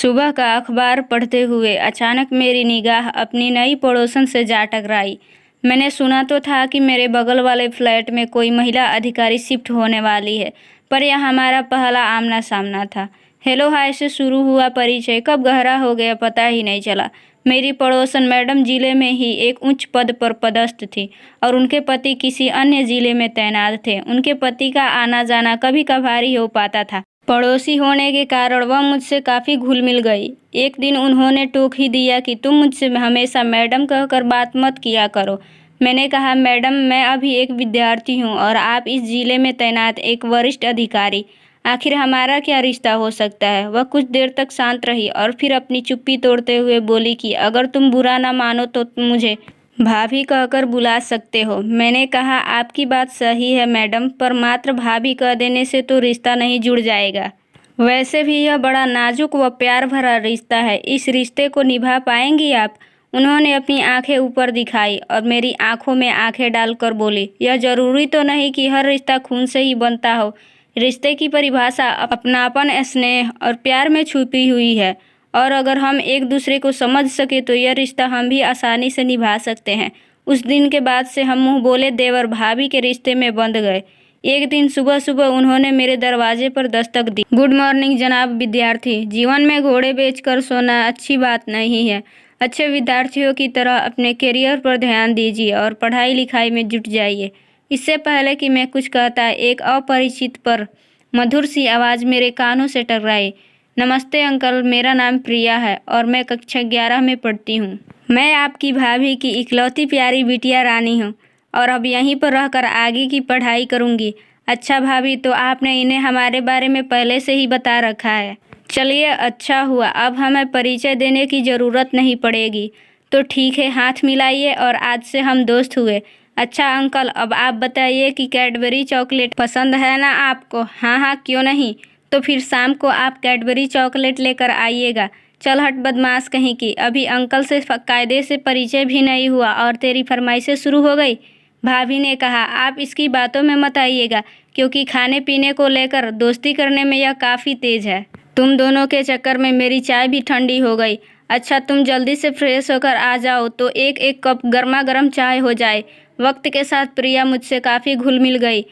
सुबह का अखबार पढ़ते हुए अचानक मेरी निगाह अपनी नई पड़ोसन से जा टकराई। मैंने सुना तो था कि मेरे बगल वाले फ्लैट में कोई महिला अधिकारी शिफ्ट होने वाली है, पर यह हमारा पहला आमना-सामना था। हेलो हाय से शुरू हुआ परिचय कब गहरा हो गया पता ही नहीं चला। मेरी पड़ोसन मैडम जिले में ही एक उच्च पद पर पदस्थ थी और उनके पति किसी अन्य जिले में तैनात थे। उनके पति का आना-जाना कभी-कभार ही हो पाता था। पड़ोसी होने के कारण वह मुझसे काफ़ी घुल-मिल गई। एक दिन उन्होंने टोक ही दिया कि तुम मुझसे हमेशा मैडम कहकर बात मत किया करो। मैंने कहा, मैडम मैं अभी एक विद्यार्थी हूँ और आप इस जिले में तैनात एक वरिष्ठ अधिकारी। आखिर हमारा क्या रिश्ता हो सकता है। वह कुछ देर तक शांत रही और फिर अपनी चुप्पी तोड़ते हुए बोली कि अगर तुम बुरा ना मानो तो मुझे भाभी कहकर बुला सकते हो। मैंने कहा, आपकी बात सही है मैडम, पर मात्र भाभी कह देने से तो रिश्ता नहीं जुड़ जाएगा। वैसे भी यह बड़ा नाजुक व प्यार भरा रिश्ता है। इस रिश्ते को निभा पाएंगी आप? उन्होंने अपनी आंखें ऊपर दिखाई और मेरी आंखों में आंखें डालकर बोली, यह जरूरी तो नहीं कि हर रिश्ता खून से ही बनता हो। रिश्ते की परिभाषा अपनापन, स्नेह और प्यार में छुपी हुई है और अगर हम एक दूसरे को समझ सके तो यह रिश्ता हम भी आसानी से निभा सकते हैं। उस दिन के बाद से हम मुंह बोले देवर भाभी के रिश्ते में बंध गए। एक दिन सुबह सुबह उन्होंने मेरे दरवाजे पर दस्तक दी। गुड मॉर्निंग जनाब विद्यार्थी। जीवन में घोड़े बेचकर सोना अच्छी बात नहीं है। अच्छे विद्यार्थियों की तरह अपने करियर पर ध्यान दीजिए और पढ़ाई लिखाई में जुट जाइए। इससे पहले कि मैं कुछ कहता, एक अपरिचित पर मधुर सी आवाज़ मेरे कानों से टकराई। नमस्ते अंकल, मेरा नाम प्रिया है और मैं कक्षा 11 में पढ़ती हूँ। मैं आपकी भाभी की इकलौती प्यारी बिटिया रानी हूँ और अब यहीं पर रहकर आगे की पढ़ाई करूँगी। अच्छा भाभी, तो आपने इन्हें हमारे बारे में पहले से ही बता रखा है। चलिए अच्छा हुआ, अब हमें परिचय देने की ज़रूरत नहीं पड़ेगी। तो ठीक है, हाथ मिलाइए और आज से हम दोस्त हुए। अच्छा अंकल, अब आप बताइए कि कैडबरी चॉकलेट पसंद है ना आपको? हाँ हाँ, क्यों नहीं। तो फिर शाम को आप कैडबरी चॉकलेट लेकर आइएगा। चल हट बदमाश कहीं की, अभी अंकल से कायदे से परिचय भी नहीं हुआ और तेरी फरमाइशें शुरू हो गई। भाभी ने कहा, आप इसकी बातों में मत आइएगा क्योंकि खाने पीने को लेकर दोस्ती करने में यह काफ़ी तेज है। तुम दोनों के चक्कर में मेरी चाय भी ठंडी हो गई। अच्छा तुम जल्दी से फ्रेश होकर आ जाओ तो एक एक कप गर्मा गर्म चाय हो जाए। वक्त के साथ प्रिया मुझसे काफ़ी घुल मिल गई।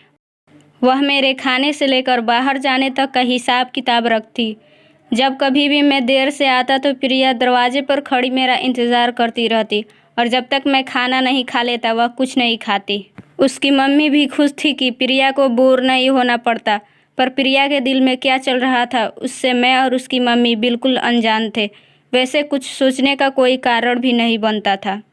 वह मेरे खाने से लेकर बाहर जाने तक का हिसाब किताब रखती। जब कभी भी मैं देर से आता तो प्रिया दरवाजे पर खड़ी मेरा इंतज़ार करती रहती और जब तक मैं खाना नहीं खा लेता वह कुछ नहीं खाती। उसकी मम्मी भी खुश थी कि प्रिया को बोर नहीं होना पड़ता, पर प्रिया के दिल में क्या चल रहा था उससे मैं और उसकी मम्मी बिल्कुल अनजान थे। वैसे कुछ सोचने का कोई कारण भी नहीं बनता था।